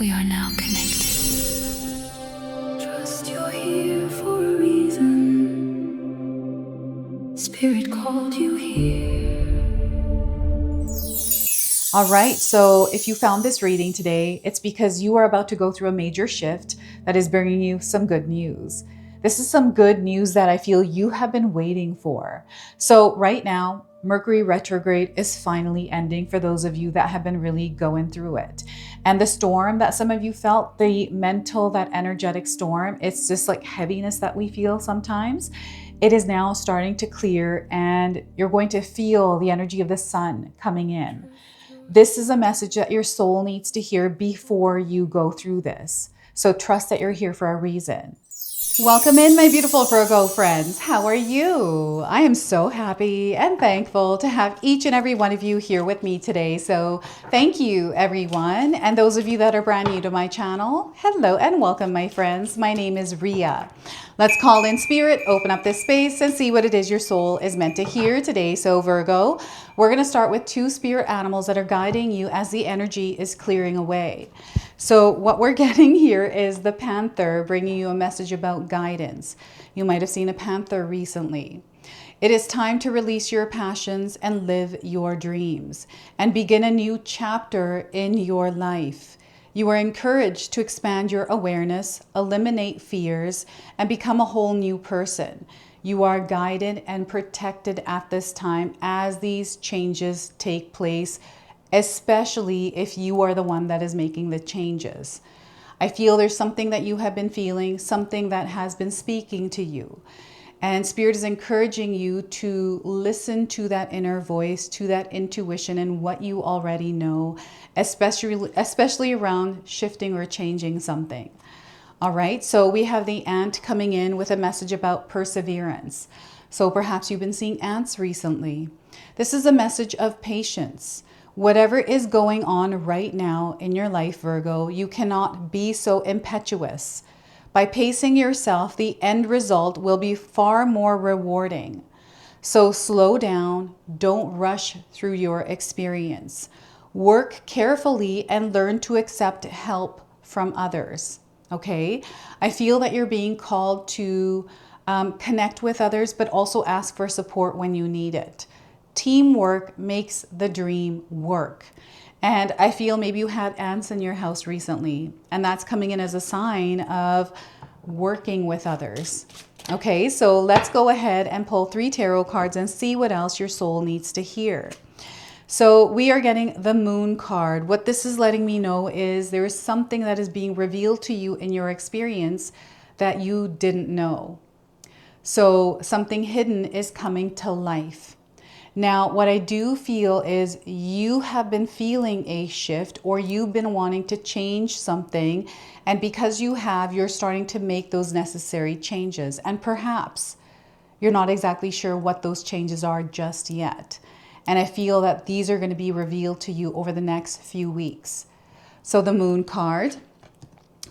We are now connected. Trust you're here for a reason. Spirit called you here. All right, so if you found this reading today, it's because you are about to go through a major shift that is bringing you some good news. This is some good news that I feel you have been waiting for. So right now, Mercury retrograde is finally ending for those of you that have been really going through it. And the storm that some of you felt, the mental, that energetic storm, it's just like heaviness that we feel sometimes. It is now starting to clear and you're going to feel the energy of the sun coming in. This is a message that your soul needs to hear before you go through this. So trust that you're here for a reason. Welcome in, my beautiful Virgo friends. How are you? I am so happy and thankful to have each and every one of you here with me today. So thank you, everyone. And those of you that are brand new to my channel, hello and welcome, my friends. My name is Ria. Let's call in spirit, open up this space, and see what it is your soul is meant to hear today. So Virgo, we're going to start with two spirit animals that are guiding you as the energy is clearing away. So what we're getting here is the panther bringing you a message about guidance. You might have seen a panther recently. It is time to release your passions and live your dreams and begin a new chapter in your life. You are encouraged to expand your awareness, eliminate fears, and become a whole new person. You are guided and protected at this time as these changes take place, especially if you are the one that is making the changes. I feel there's something that you have been feeling, something that has been speaking to you. And Spirit is encouraging you to listen to that inner voice, to that intuition and what you already know, especially around shifting or changing something. All right, so we have the ant coming in with a message about perseverance. So perhaps you've been seeing ants recently. This is a message of patience. Whatever is going on right now in your life, Virgo, you cannot be so impetuous. By pacing yourself, the end result will be far more rewarding. So slow down, don't rush through your experience. Work carefully and learn to accept help from others. Okay? I feel that you're being called to connect with others, but also ask for support when you need it. Teamwork makes the dream work. And I feel maybe you had ants in your house recently, and that's coming in as a sign of working with others. Okay, so let's go ahead and pull 3 tarot cards and see what else your soul needs to hear. So we are getting the Moon card. What this is letting me know is there is something that is being revealed to you in your experience that you didn't know. So something hidden is coming to life. Now, what I do feel is you have been feeling a shift or you've been wanting to change something. And because you have, you're starting to make those necessary changes. And perhaps you're not exactly sure what those changes are just yet. And I feel that these are going to be revealed to you over the next few weeks. So the Moon card.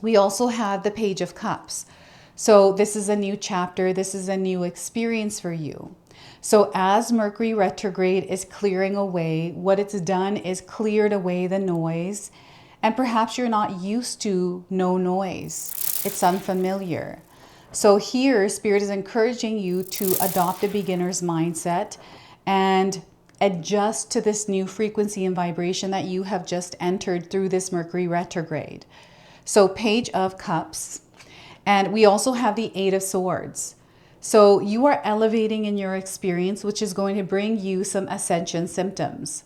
We also have the Page of Cups. So this is a new chapter. This is a new experience for you. So as Mercury retrograde is clearing away, what it's done is cleared away the noise. And perhaps you're not used to no noise. It's unfamiliar. So here, Spirit is encouraging you to adopt a beginner's mindset and adjust to this new frequency and vibration that you have just entered through this Mercury retrograde. So Page of Cups. And we also have the 8 of Swords. So you are elevating in your experience, which is going to bring you some ascension symptoms.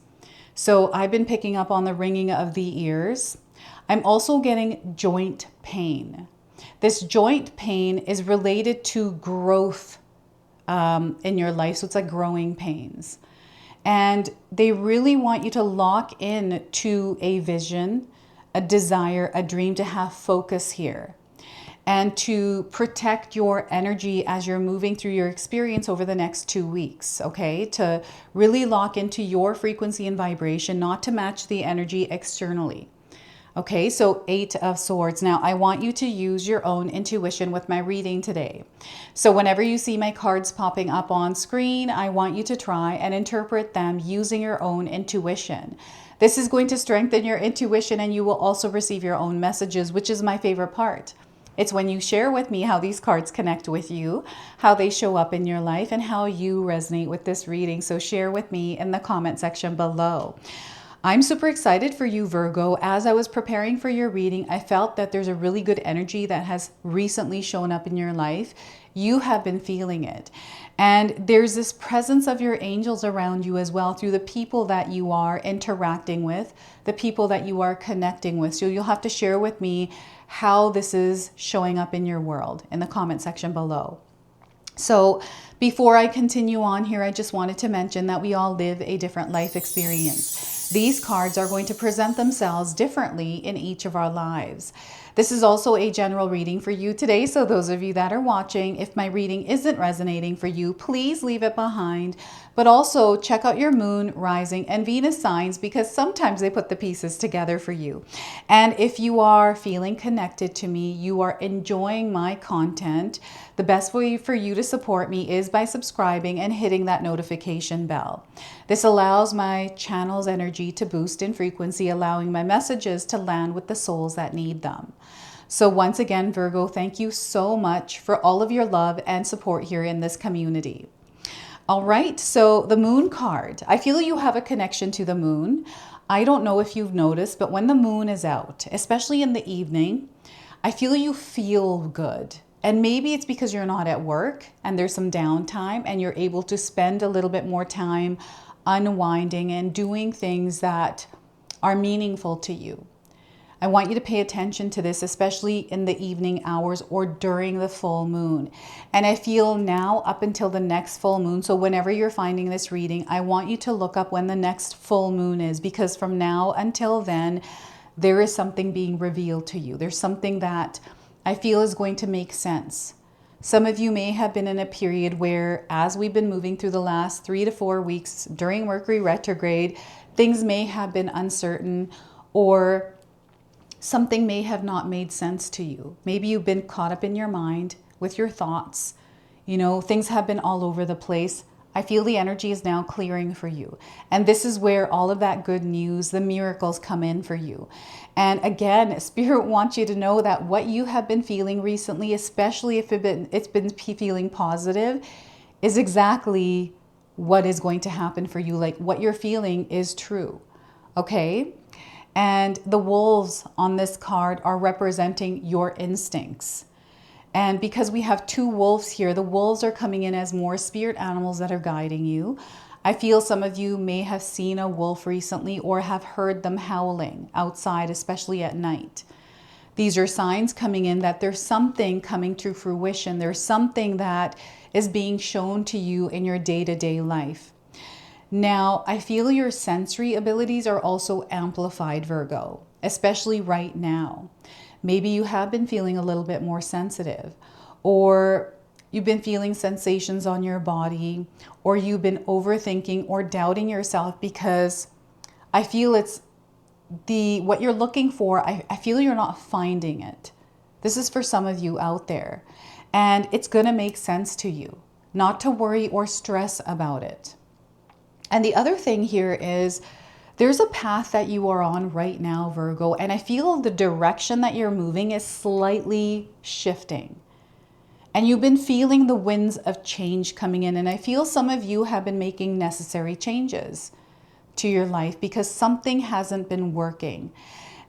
So I've been picking up on the ringing of the ears. I'm also getting joint pain. This joint pain is related to growth in your life. So it's like growing pains. And they really want you to lock in to a vision, a desire, a dream, to have focus here. And to protect your energy as you're moving through your experience over the next 2 weeks, okay? To really lock into your frequency and vibration, not to match the energy externally. Okay, so 8 of Swords. Now, I want you to use your own intuition with my reading today. So whenever you see my cards popping up on screen, I want you to try and interpret them using your own intuition. This is going to strengthen your intuition, and you will also receive your own messages, which is my favorite part. It's when you share with me how these cards connect with you, how they show up in your life, and how you resonate with this reading. So share with me in the comment section below. I'm super excited for you, Virgo. As I was preparing for your reading, I felt that there's a really good energy that has recently shown up in your life. You have been feeling it. And there's this presence of your angels around you as well through the people that you are interacting with, the people that you are connecting with. So you'll have to share with me how this is showing up in your world in the comment section below. So before I continue on here, I just wanted to mention that we all live a different life experience. These cards are going to present themselves differently in each of our lives. This is also a general reading for you today. So those of you that are watching, if my reading isn't resonating for you, please leave it behind. But also check out your moon, rising, and Venus signs, because sometimes they put the pieces together for you. And if you are feeling connected to me, you are enjoying my content, the best way for you to support me is by subscribing and hitting that notification bell. This allows my channel's energy to boost in frequency, allowing my messages to land with the souls that need them. So once again, Virgo, thank you so much for all of your love and support here in this community. All right, so the moon card. I feel you have a connection to the moon. I don't know if you've noticed, but when the moon is out, especially in the evening, I feel you feel good. And maybe it's because you're not at work and there's some downtime and you're able to spend a little bit more time unwinding and doing things that are meaningful to you. I want you to pay attention to this, especially in the evening hours or during the full moon. And I feel now up until the next full moon, so whenever you're finding this reading, I want you to look up when the next full moon is, because from now until then, there is something being revealed to you. There's something that I feel is going to make sense. Some of you may have been in a period where, as we've been moving through the last 3 to 4 weeks during Mercury retrograde, things may have been uncertain, or something may have not made sense to you. Maybe you've been caught up in your mind with your thoughts. You know, things have been all over the place. I feel the energy is now clearing for you. And this is where all of that good news, the miracles come in for you. And again, Spirit wants you to know that what you have been feeling recently, especially if it's been feeling positive, is exactly what is going to happen for you. Like what you're feeling is true. Okay? And the wolves on this card are representing your instincts. And because we have 2 wolves here, the wolves are coming in as more spirit animals that are guiding you. I feel some of you may have seen a wolf recently or have heard them howling outside, especially at night. These are signs coming in that there's something coming to fruition. There's something that is being shown to you in your day-to-day life. Now, I feel your sensory abilities are also amplified, Virgo, especially right now. Maybe you have been feeling a little bit more sensitive, or you've been feeling sensations on your body, or you've been overthinking or doubting yourself, because I feel it's what you're looking for. I feel you're not finding it. This is for some of you out there, and it's going to make sense to you, not to worry or stress about it. And the other thing here is there's a path that you are on right now, Virgo, and I feel the direction that you're moving is slightly shifting. And you've been feeling the winds of change coming in, and I feel some of you have been making necessary changes to your life because something hasn't been working.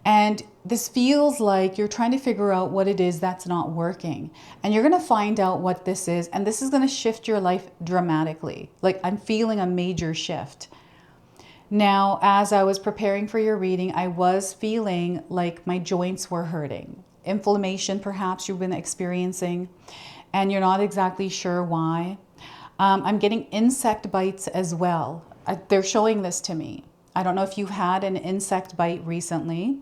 And this feels like you're trying to figure out what it is that's not working. And you're going to find out what this is. And this is going to shift your life dramatically. Like I'm feeling a major shift. Now, as I was preparing for your reading, I was feeling like my joints were hurting. Inflammation, perhaps you've been experiencing, and you're not exactly sure why. I'm getting insect bites as well. They're showing this to me. I don't know if you've had an insect bite recently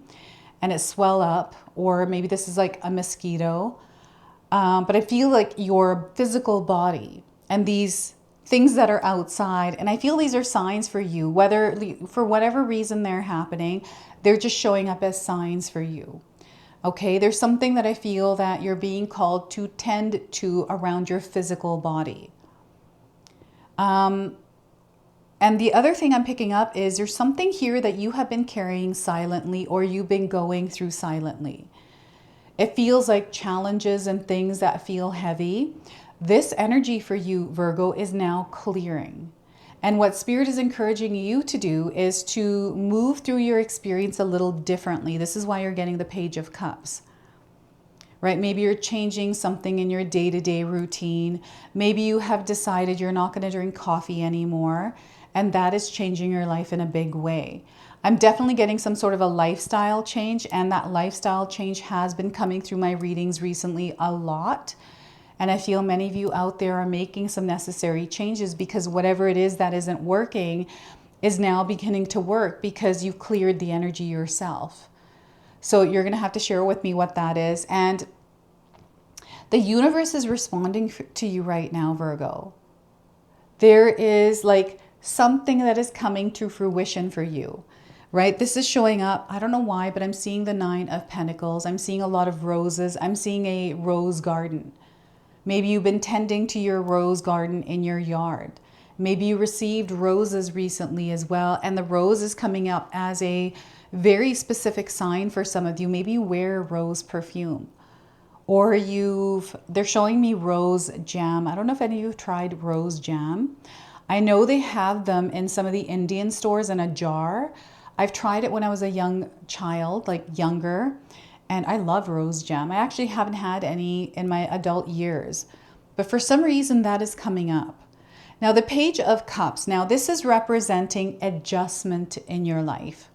and it swell up, or maybe this is like a mosquito. But I feel like your physical body and these things that are outside, and I feel these are signs for you, whether for whatever reason they're happening, they're just showing up as signs for you. Okay, there's something that I feel that you're being called to tend to around your physical body. And the other thing I'm picking up is there's something here that you have been carrying silently or you've been going through silently. It feels like challenges and things that feel heavy. This energy for you, Virgo, is now clearing. And what Spirit is encouraging you to do is to move through your experience a little differently. This is why you're getting the Page of Cups, right? Maybe you're changing something in your day-to-day routine. Maybe you have decided you're not going to drink coffee anymore, and that is changing your life in a big way. I'm definitely getting some sort of a lifestyle change, and that lifestyle change has been coming through my readings recently a lot. And I feel many of you out there are making some necessary changes because whatever it is that isn't working is now beginning to work because you've cleared the energy yourself. So you're going to have to share with me what that is. And the universe is responding to you right now, Virgo. There is like something that is coming to fruition for you, right? This is showing up. I don't know why, but I'm seeing the 9 of Pentacles. I'm seeing a lot of roses. I'm seeing a rose garden. Maybe you've been tending to your rose garden in your yard. Maybe you received roses recently as well. And the rose is coming up as a very specific sign for some of you. Maybe you wear rose perfume. Or they're showing me rose jam. I don't know if any of you have tried rose jam. I know they have them in some of the Indian stores in a jar. I've tried it when I was a young child, like younger. And I love rose jam. I actually haven't had any in my adult years. But for some reason, that is coming up. Now, the Page of Cups. Now, this is representing adjustment in your life.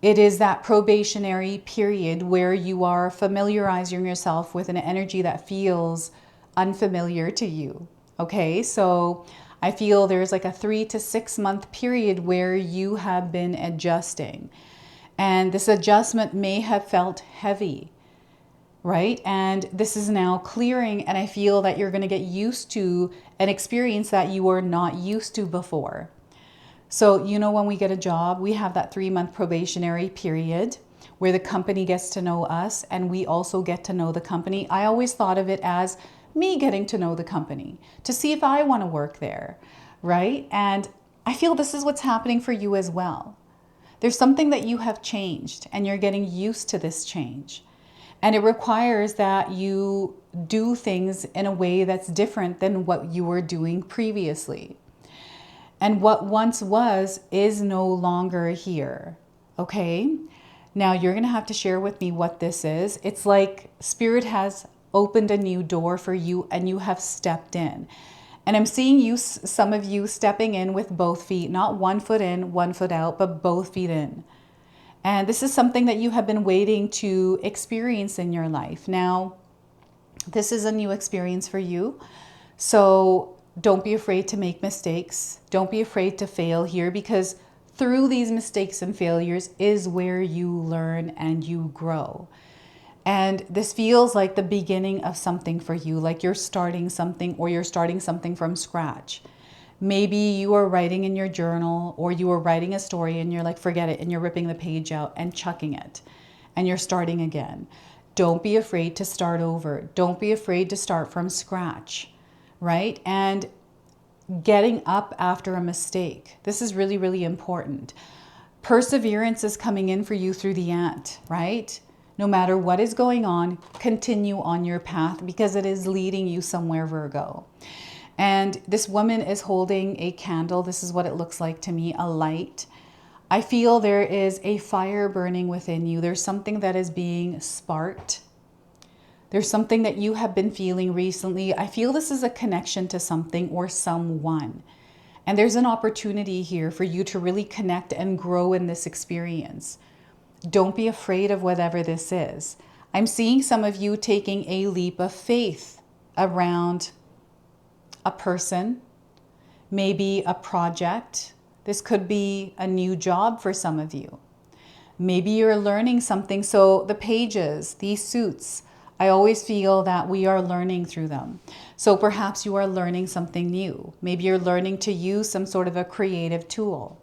It is that probationary period where you are familiarizing yourself with an energy that feels unfamiliar to you. Okay, so I feel there's like a 3 to 6 month period where you have been adjusting. And this adjustment may have felt heavy, right? And this is now clearing, and I feel that you're going to get used to an experience that you were not used to before. So, you know, when we get a job, we have that 3-month probationary period where the company gets to know us and we also get to know the company. I always thought of it as me getting to know the company to see if I want to work there, right? And I feel this is what's happening for you as well. There's something that you have changed and you're getting used to this change. And it requires that you do things in a way that's different than what you were doing previously. And what once was is no longer here. Okay? Now you're going to have to share with me what this is. It's like Spirit has opened a new door for you and you have stepped in. And I'm seeing you, some of you stepping in with both feet, not 1 foot in, 1 foot out, but both feet in. And this is something that you have been waiting to experience in your life. Now, this is a new experience for you. So don't be afraid to make mistakes. Don't be afraid to fail here, because through these mistakes and failures is where you learn and you grow. And this feels like the beginning of something for you, like you're starting something or you're starting something from scratch. Maybe you are writing in your journal or you are writing a story and you're like, forget it, and you're ripping the page out and chucking it and you're starting again. Don't be afraid to start over. Don't be afraid to start from scratch, right? And getting up after a mistake. This is really, really important. Perseverance is coming in for you through the ant, right? No matter what is going on, continue on your path because it is leading you somewhere, Virgo. And this woman is holding a candle. This is what it looks like to me, a light. I feel there is a fire burning within you. There's something that is being sparked. There's something that you have been feeling recently. I feel this is a connection to something or someone. And there's an opportunity here for you to really connect and grow in this experience. Don't be afraid of whatever this is. I'm seeing some of you taking a leap of faith around a person, maybe a project. This could be a new job for some of you. Maybe you're learning something. So the pages, these suits, I always feel that we are learning through them. So perhaps you are learning something new. Maybe you're learning to use some sort of a creative tool.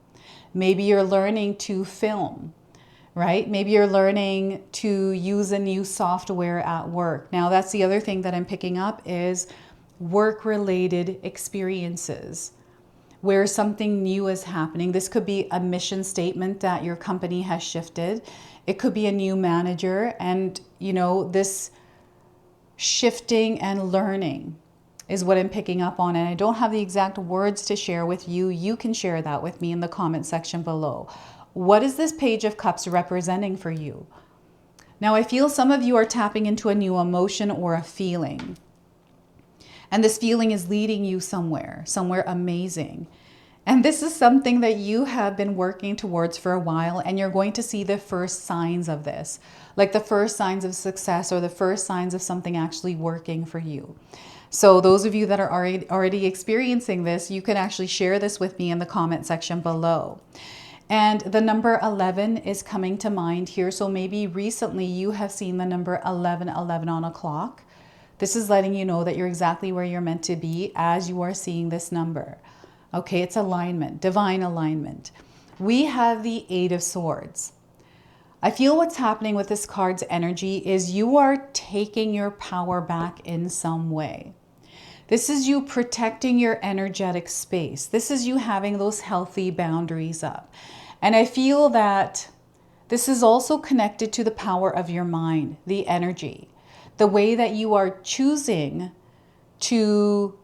Maybe you're learning to film, right? Maybe you're learning to use a new software at work. Now, that's the other thing that I'm picking up is work-related experiences, where something new is happening. This could be a mission statement that your company has shifted. It could be a new manager, and this shifting and learning is what I'm picking up on. And I don't have the exact words to share with you. You can share that with me in the comment section below. What is this Page of Cups representing for you? Now, I feel some of you are tapping into a new emotion or a feeling. And this feeling is leading you somewhere amazing. And this is something that you have been working towards for a while, and you're going to see the first signs of this, like the first signs of success or the first signs of something actually working for you. So those of you that are already experiencing this, you can actually share this with me in the comment section below. And the number 11 is coming to mind here. So maybe recently you have seen the number 1111 on a clock. This is letting you know that you're exactly where you're meant to be as you are seeing this number. Okay, it's alignment, divine alignment. We have the Eight of Swords. I feel what's happening with this card's energy is you are taking your power back in some way. This is you protecting your energetic space. This is you having those healthy boundaries up. And I feel that this is also connected to the power of your mind, the energy, the way that you are choosing to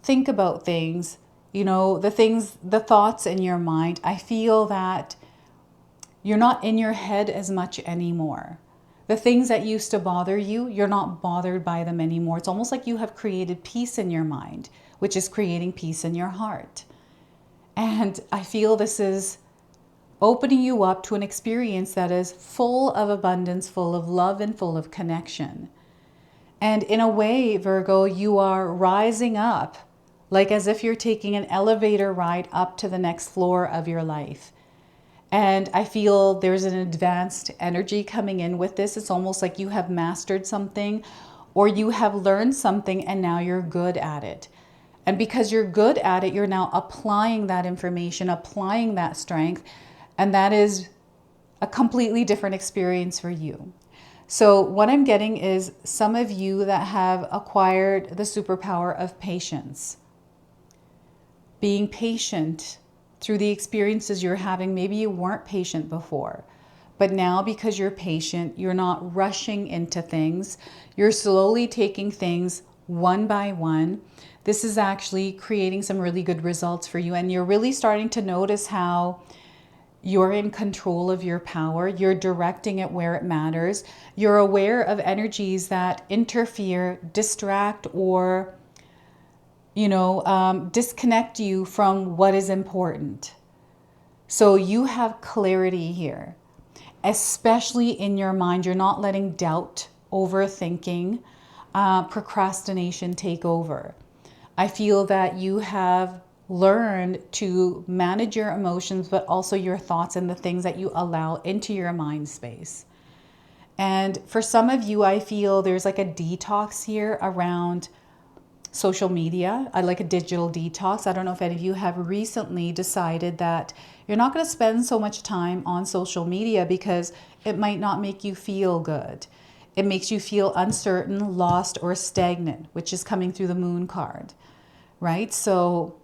think about things, the thoughts in your mind. I feel that you're not in your head as much anymore. The things that used to bother you, you're not bothered by them anymore. It's almost like you have created peace in your mind, which is creating peace in your heart. And I feel this is opening you up to an experience that is full of abundance, full of love, and full of connection. And in a way, Virgo, you are rising up, like as if you're taking an elevator ride up to the next floor of your life. And I feel there's an advanced energy coming in with this. It's almost like you have mastered something, or you have learned something and now you're good at it. And because you're good at it, you're now applying that information, applying that strength. And that is a completely different experience for you. So what I'm getting is some of you that have acquired the superpower of patience. Being patient through the experiences you're having. Maybe you weren't patient before, but now because you're patient, you're not rushing into things. You're slowly taking things one by one. This is actually creating some really good results for you. And you're really starting to notice how you're in control of your power. You're directing it where it matters. You're aware of energies that interfere, distract, or disconnect you from what is important. So you have clarity here, especially in your mind. You're not letting doubt, overthinking, procrastination take over. I feel that you have learned to manage your emotions, but also your thoughts and the things that you allow into your mind space. And for some of you, I feel there's like a detox here around social media. I like a digital detox. I don't know if any of you have recently decided that you're not going to spend so much time on social media because it might not make you feel good. It makes you feel uncertain, lost, or stagnant, which is coming through the Moon card, right? So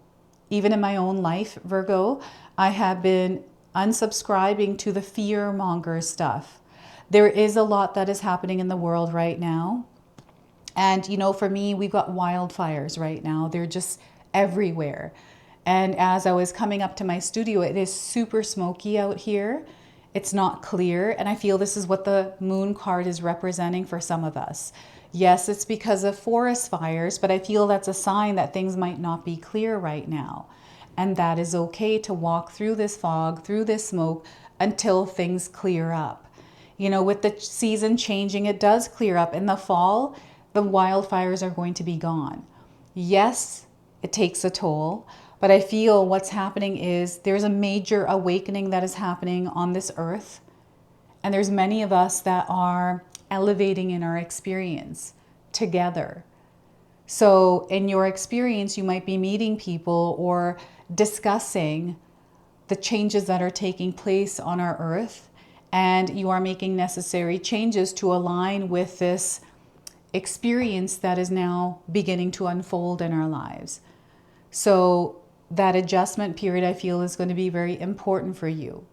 even in my own life, Virgo, I have been unsubscribing to the fear-monger stuff. There is a lot that is happening in the world right now. And, for me, we've got wildfires right now. They're just everywhere. And as I was coming up to my studio, it is super smoky out here. It's not clear. And I feel this is what the Moon card is representing for some of us. Yes, it's because of forest fires, but I feel that's a sign that things might not be clear right now. And that is okay to walk through this fog, through this smoke, until things clear up. With the season changing, it does clear up. In the fall, the wildfires are going to be gone. Yes, it takes a toll, but I feel what's happening is there's a major awakening that is happening on this earth. And there's many of us that are elevating in our experience together. So in your experience, you might be meeting people or discussing the changes that are taking place on our earth, and you are making necessary changes to align with this experience that is now beginning to unfold in our lives. So that adjustment period, I feel, is going to be very important for you,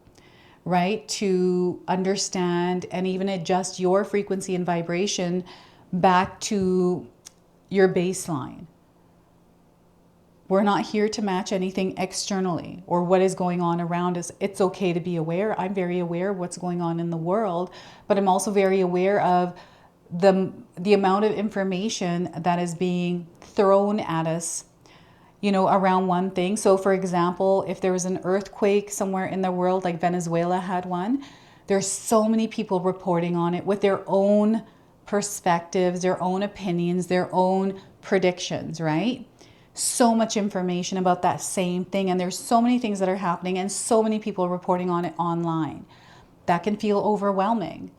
right? To understand and even adjust your frequency and vibration back to your baseline. We're not here to match anything externally or what is going on around us. It's okay to be aware. I'm very aware of what's going on in the world, but I'm also very aware of the amount of information that is being thrown at us, you know, around one thing. So for example, if there was an earthquake somewhere in the world, like Venezuela had one, there's so many people reporting on it with their own perspectives, their own opinions, their own predictions, right? So much information about that same thing, and there's so many things that are happening and so many people reporting on it online. That can feel overwhelming.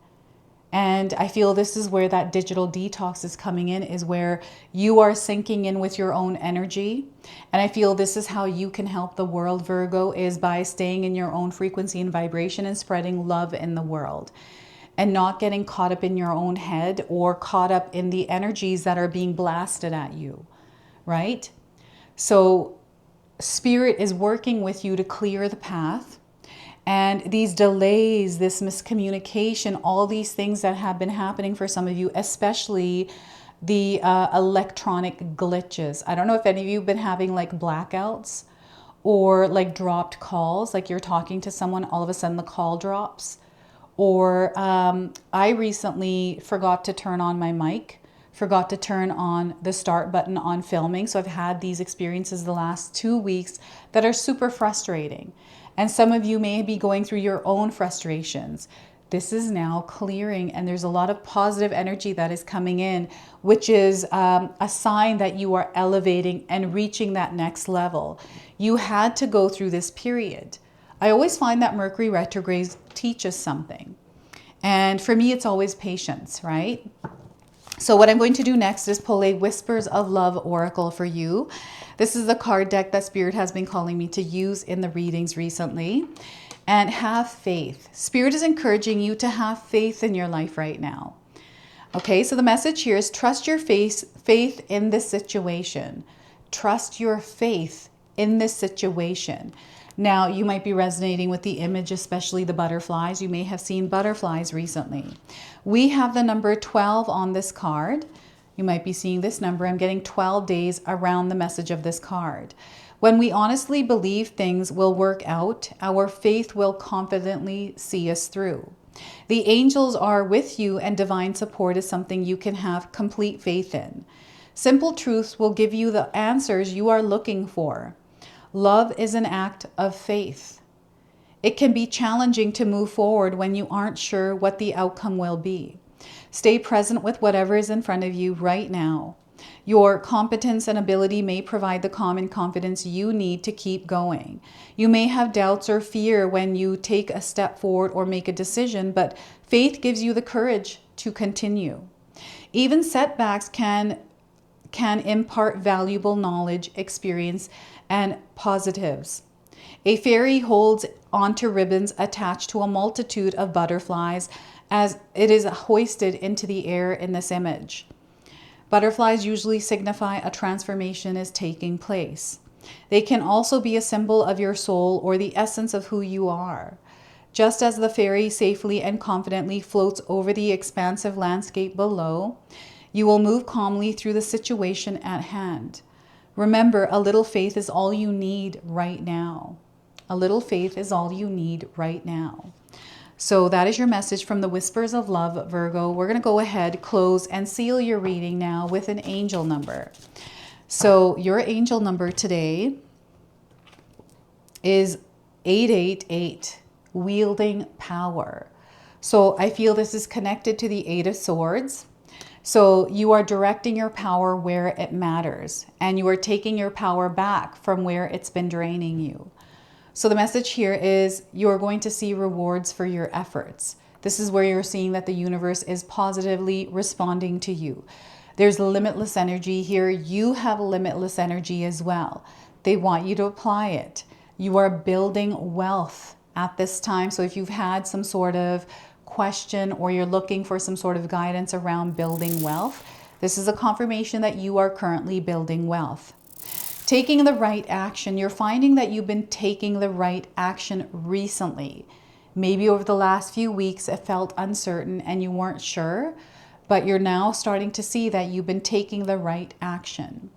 And I feel this is where that digital detox is coming in, is where you are sinking in with your own energy. And I feel this is how you can help the world, Virgo, is by staying in your own frequency and vibration and spreading love in the world, and not getting caught up in your own head or caught up in the energies that are being blasted at you, right? So Spirit is working with you to clear the path. And these delays, this miscommunication, all these things that have been happening for some of you, especially the electronic glitches. I don't know if any of you have been having like blackouts or like dropped calls, like you're talking to someone, all of a sudden the call drops. Or I recently forgot to turn on my mic, forgot to turn on the start button on filming. So I've had these experiences the last 2 weeks that are super frustrating. And some of you may be going through your own frustrations. This is now clearing, and there's a lot of positive energy that is coming in, which is a sign that you are elevating and reaching that next level. You had to go through this period. I always find that Mercury retrograde teaches something. And for me, it's always patience, right? So what I'm going to do next is pull a Whispers of Love Oracle for you. This is the card deck that Spirit has been calling me to use in the readings recently. And have faith. Spirit is encouraging you to have faith in your life right now. Okay, so the message here is trust your faith in this situation. Trust your faith in this situation. Now, you might be resonating with the image, especially the butterflies. You may have seen butterflies recently. We have the number 12 on this card. You might be seeing this number. I'm getting 12 days around the message of this card. When we honestly believe things will work out, our faith will confidently see us through. The angels are with you, and divine support is something you can have complete faith in. Simple truths will give you the answers you are looking for. Love is an act of faith. It can be challenging to move forward when you aren't sure what the outcome will be. Stay present with whatever is in front of you right now. Your competence and ability may provide the calm and confidence you need to keep going. You may have doubts or fear when you take a step forward or make a decision, but faith gives you the courage to continue. Even setbacks can impart valuable knowledge, experience, and positives. A fairy holds onto ribbons attached to a multitude of butterflies as it is hoisted into the air in this image. Butterflies usually signify a transformation is taking place. They can also be a symbol of your soul or the essence of who you are. Just as the fairy safely and confidently floats over the expansive landscape below, you will move calmly through the situation at hand. Remember, a little faith is all you need right now. A little faith is all you need right now. So that is your message from the Whispers of Love, Virgo. We're going to go ahead, close, and seal your reading now with an angel number. So your angel number today is 888, wielding power. So I feel this is connected to the Eight of Swords. So you are directing your power where it matters, and you are taking your power back from where it's been draining you. So the message here is you're going to see rewards for your efforts. This is where you're seeing that the universe is positively responding to you. There's limitless energy here. You have limitless energy as well. They want you to apply it. You are building wealth at this time. So if you've had some sort of question or you're looking for some sort of guidance around building wealth, this is a confirmation that you are currently building wealth. Taking the right action. You're finding that you've been taking the right action recently. Maybe over the last few weeks it felt uncertain and you weren't sure, but you're now starting to see that you've been taking the right action.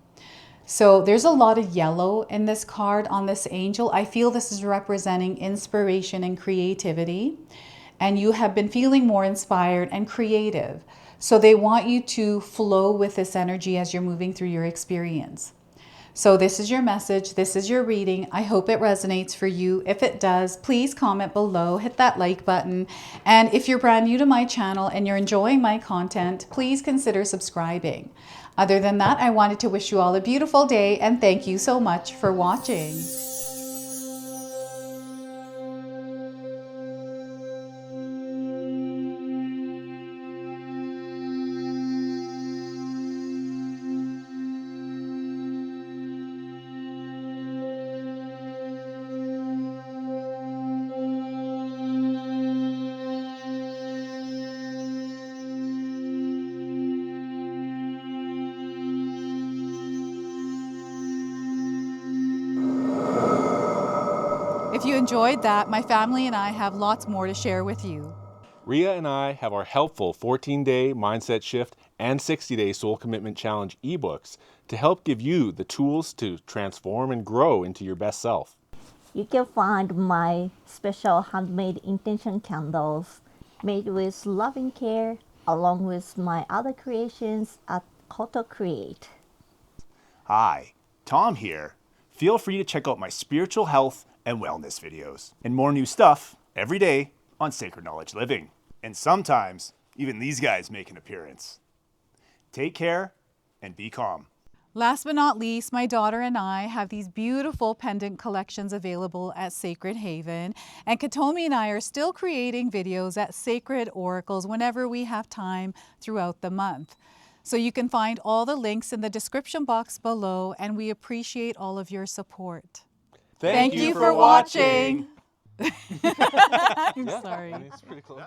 So there's a lot of yellow in this card on this angel. I feel this is representing inspiration and creativity, and you have been feeling more inspired and creative. So they want you to flow with this energy as you're moving through your experience. So this is your message. This is your reading. I hope it resonates for you. If it does, please comment below, hit that like button. And if you're brand new to my channel and you're enjoying my content, please consider subscribing. Other than that, I wanted to wish you all a beautiful day and thank you so much for watching. If you enjoyed that, my family and I have lots more to share with you. Ria and I have our helpful 14-day mindset shift and 60-day soul commitment challenge ebooks to help give you the tools to transform and grow into your best self. You can find my special handmade intention candles made with loving care along with my other creations at Koto Create. Hi, Tom here. Feel free to check out my spiritual health and wellness videos and more new stuff every day on Sacred Knowledge Living. And sometimes even these guys make an appearance. Take care and be calm. Last but not least, my daughter and I have these beautiful pendant collections available at Sacred Haven. And Katomi and I are still creating videos at Sacred Oracles whenever we have time throughout the month. So you can find all the links in the description box below, and we appreciate all of your support. Thank you for watching. I'm sorry. It's pretty close.